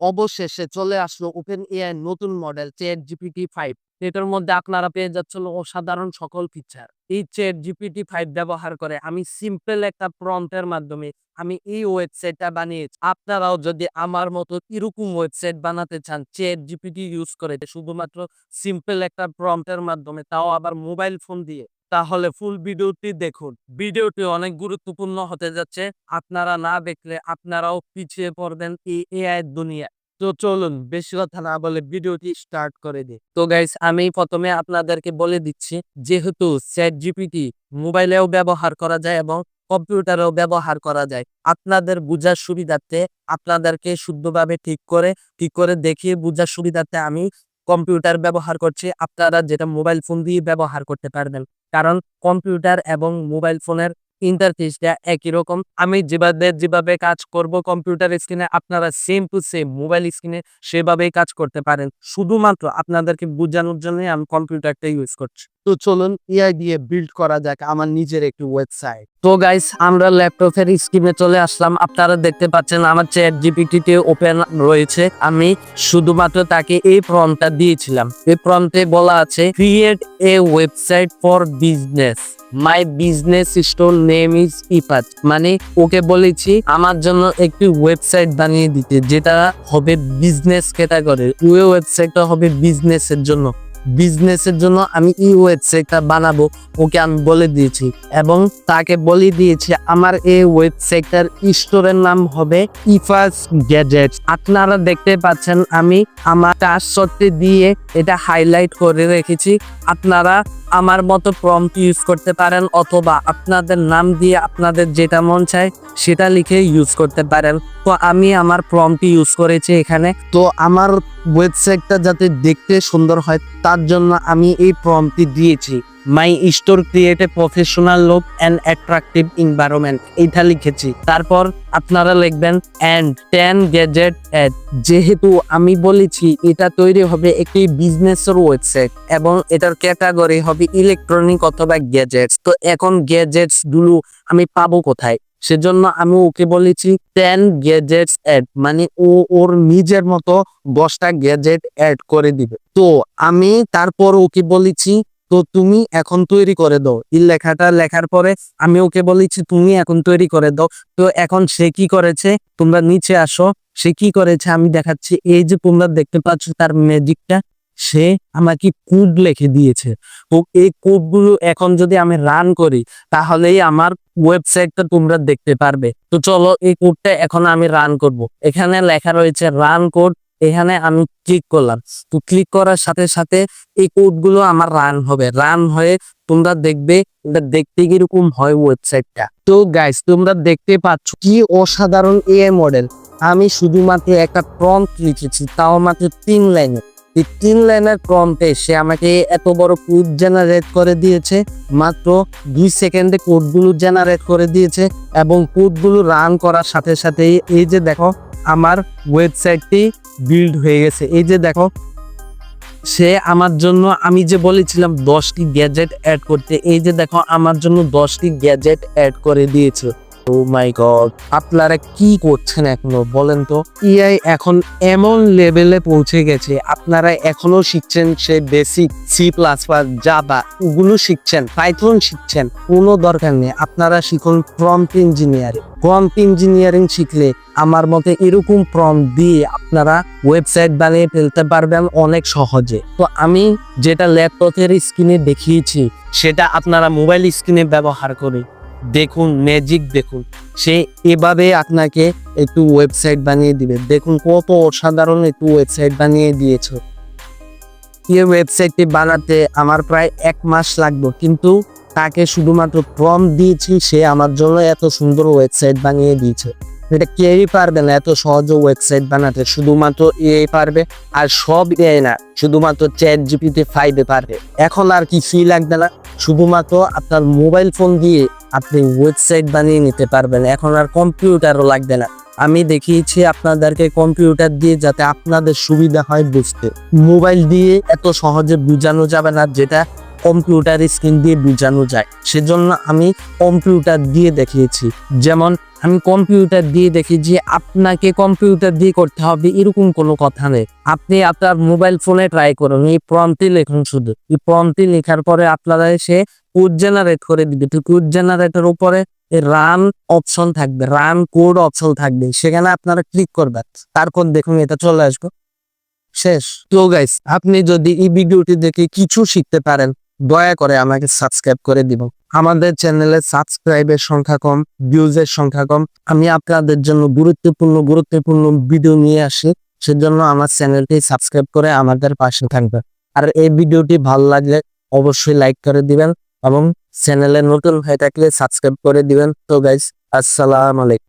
অবশেষে চলে আসলো ওপেন এআই নতুন মডেল ChatGPT 5। এটার মধ্যে আপনারা পেয়ে যাচ্ছেন অসাধারণ সকল ফিচার। এই ChatGPT 5 ব্যবহার করে আমি সিম্পল একটা প্রম্পটের মাধ্যমে আমি এই ওয়েবসাইটটা বানিয়েছি। আপনারাও যদি আমার মতো এরকম ওয়েবসাইট বানাতে চান ChatGPT ইউজ করে শুধুমাত্র সিম্পল একটা প্রম্পটের মাধ্যমে, তাও আবার মোবাইল ফোন দিয়ে, তাহলে ফুল ভিডিওটি দেখুন। ভিডিওটি অনেক গুরুত্বপূর্ণ হতে যাচ্ছে। আপনারা না দেখলে আপনারাও পিছিয়ে পড়বেন এই এআই এর দুনিয়ায়। তো চলুন বেশি কথা না বলে ভিডিওটি স্টার্ট করে দিই। তো গাইস, আমি প্রথমে আপনাদেরকে বলে দিচ্ছি, যেহেতু ChatGPT মোবাইলেও ব্যবহার করা যায় এবং কম্পিউটারেও ব্যবহার করা যায়, আপনাদের বুঝার সুবিধার্থে আপনাদেরকে শুদ্ধভাবে ঠিক করে দেখিয়ে বুঝার সুবিধার্থে আমি কম্পিউটার ব্যবহার করছি। আপনারা যেটা মোবাইল ফোন দিয়ে ব্যবহার করতে পারবেন, কারণ কম্পিউটার এবং মোবাইল ফোনের ইন্টারফেসটা একই রকম। আমি যেভাবে কাজ করব কম্পিউটার স্ক্রিনে, আপনারা সেম টু সেম মোবাইল স্ক্রিনে সেভাবেই কাজ করতে পারেন। শুধুমাত্র আপনাদেরকে বোঝানোর জন্যই আমি কম্পিউটারটা ইউজ করছি। তো চলুন এআই দিয়ে বিল্ড করা যাক আমার নিজের একটি ওয়েবসাইট। তো গাইস, আমরা ল্যাপটপের স্ক্রিনে চলে আসলাম। আপনারা দেখতে পাচ্ছেন আমার ChatGPT ওপেন রয়েছে। আমি শুধুমাত্র তাকে এই প্রম্পটটা দিয়েছিলাম। এই প্রম্পটে বলা আছে, create a website for business, my business store name is Ifat. মানে ওকে বলেছি আমার জন্য একটি ওয়েবসাইট বানিয়ে দিতে, যেটা হবে বিজনেস ক্যাটাগরির। ওই ওয়েবসাইটটা হবে বিজনেসের জন্য আমি এই ওয়েবসাইটটা বানাবো, ওকে আমি বলে দিয়েছি। এবং তাকে বলে দিয়েছি আমার এই ওয়েবসাইটটার স্টোরের নাম হবে ইফাস গ্যাজেটস। আপনারা দেখতে পাচ্ছেন আমি আমার কাজটি দিয়ে এটা হাইলাইট করে রেখেছি। আপনারা আমার মতো প্রম্পট ইউজ করতে পারেন, অথবা আপনাদের নাম দিয়ে আপনাদের যেটা মন চায় সেটা লিখে ইউজ করতে পারেন। তো আমি আমার প্রম্পট ইউজ করেছি এখানে। তো আমার ওয়েবসাইটটা যাতে দেখতে সুন্দর হয় তার জন্য আমি এই প্রম্পটটি দিয়েছি, my store create a professional look and attractive environment, এটা লিখেছি। তারপর আপনারা লিখবেন এন্ড 10 গ্যাজেট অ্যাড। যেহেতু আমি বলেছি এটা তৈরি হবে একটি বিজনেসের ওয়েবসাইট এবং এটার ক্যাটাগরি হবে ইলেকট্রনিক অথবা গ্যাজেটস। তো এখন গ্যাজেটস গুলো আমি পাবো কোথায়? সেজন্য আমি ওকে বলেছি 10 গ্যাজেটস অ্যাড, মানে ওর নিজের মতো 10টা গ্যাজেট অ্যাড করে দিবে। তো আমি তারপর ওকে বলেছি, তো তুমি এখন তৈরি করে দাও। এই লেখাটা লেখার পরে আমি ওকে বলেছি তুমি এখন তৈরি করে দাও। তো এখন সে কি করেছে, তোমরা নিচে আসো, সে কি করেছে আমি দেখাচ্ছি। এই যে তোমরা দেখতে পাচ্ছ তার ম্যাজিকটা, সে আমাকে কোড লিখে দিয়েছে। তো এই কোডগুলো এখন যদি আমি রান করি তাহলেই আমার ওয়েবসাইটটা তোমরা দেখতে পারবে। তো চলো এই কোডটা এখন আমি রান করব। এখানে লেখা রয়েছে রান কোড, এখানে আমি ক্লিক করলাম। তো ক্লিক করার সাথে সাথে এই কোডগুলো আমার রান হবে। রান হয়ে তোমরা দেখবে এটা দেখতে কিরকম হয় ওয়েবসাইটটা। তো গাইস, তোমরা দেখতে পাচ্ছ কি অসাধারণ এআই মডেল। আমি শুধুমাত্র একটা প্রম্পট লিখেছি, তাও মাত্র 3 লাইনে। এই 3 লাইনের প্রম্পটে সে আমাকে এত বড় কোড জেনারেট করে দিয়েছে। মাত্র 2 সেকেন্ডে কোডগুলো জেনারেট করে দিয়েছে এবং কোডগুলো রান করার সাথে সাথে এই যে দেখো আমার ওয়েবসাইটটি বিল্ড হয়ে গেছে। এই যে দেখো, সে আমার জন্য, আমি যে বলেছিলাম 10টি গ্যাজেট অ্যাড করতে, এই যে দেখো আমার জন্য 10টি গ্যাজেট অ্যাড করে দিয়েছে। ও মাই গড, আপনারা কি করছেন এখনো বলেন তো? এআই এখন এমন লেভেলে পৌঁছে গেছে, আপনারা এখনো শিখছেন সে বেসিক C++, জাভা, ওগুলো শিখছেন, পাইথন শিখছেন, কোনো দরকার নেই। আপনারা শিখুন প্রম্পট ইঞ্জিনিয়ারিং শিখলে আমার মতে এরকম প্রম্পট দিয়ে আপনারা ওয়েবসাইট বানিয়ে ফেলতে পারবেন অনেক সহজে। তো আমি যেটা ল্যাপটপের স্ক্রিনে দেখিয়েছি সেটা আপনারা মোবাইল স্ক্রিনে ব্যবহার করে দেখুন, ম্যাজিক দেখুন। সে এভাবে আপনাকে একটু ওয়েবসাইট বানিয়ে দিবে। দেখুন কত অসাধারণ একটু ওয়েবসাইট বানিয়ে দিয়েছে। এই ওয়েবসাইটটি বানাতে আমার প্রায় 1 মাস লাগলো, কিন্তু তাকে শুধুমাত্র প্রম্পট দিয়েছি, সে আমার জন্য এত সুন্দর ওয়েবসাইট বানিয়ে দিয়েছে। এটা কেউই পারবে না এত সহজে ওয়েবসাইট বানাতে, শুধুমাত্র এআই পারবে। আর সব এআই না, শুধুমাত্র ChatGPT 5 পারবে। এখন আর কিছুই লাগবে না, শুধুমাত্র আপনার মোবাইল ফোন দিয়ে আপনি ওয়েবসাইট বানিয়ে নিতে পারবেন। এখন আর কম্পিউটারও লাগবে না। আমি দেখিয়েছি আপনাদেরকে কম্পিউটার দিয়ে, যাতে আপনাদের সুবিধা হয় বুঝতে। মোবাইল দিয়ে এত সহজে বোঝানো যাবে না যেটা কম্পিউটার স্ক্রিন দিয়ে বোঝানো যায়, সেজন্য আমি কম্পিউটার দিয়ে দেখিয়েছি। যেমন আমি কম্পিউটার দিয়ে দেখি যে আপনাকে কম্পিউটার দিয়ে করতে হবে এরকম কোনো কথা নেই। আপনি আপনার মোবাইল ফোনে ট্রাই করুন, এই প্রম্পটে লিখুন শুধু। এই প্রম্পটে লেখার পরে আপনারা সে কোড জেনারেট করে দিবে। তো কোড জেনারেটর উপরে রান অপশন থাকবে, রান কোড অপশন থাকবে, সেখানে আপনারা ক্লিক করবেন। তারপর দেখুন এটা চলে আসবে, শেষ। তো গাইস, আপনি যদি এই ভিডিওটি দেখে কিছু শিখতে পারেন, দয়া করে আমাকে সাবস্ক্রাইব করে দিব। আমাদের চ্যানেলে সাবস্ক্রাইবের সংখ্যা কম, ভিউজের সংখ্যা কম। আমি আপনাদের জন্য গুরুত্বপূর্ণ ভিডিও নিয়ে আসি, সেজন্য আমার চ্যানেলটি সাবস্ক্রাইব করে আমাদের পাশে থাকবেন। আর এই ভিডিওটি ভালো লাগলে অবশ্যই লাইক করে দিবেন এবং চ্যানেলে নতুন হয়ে থাকলে সাবস্ক্রাইব করে দিবেন। তো গাইস, আসসালামু আলাইকুম।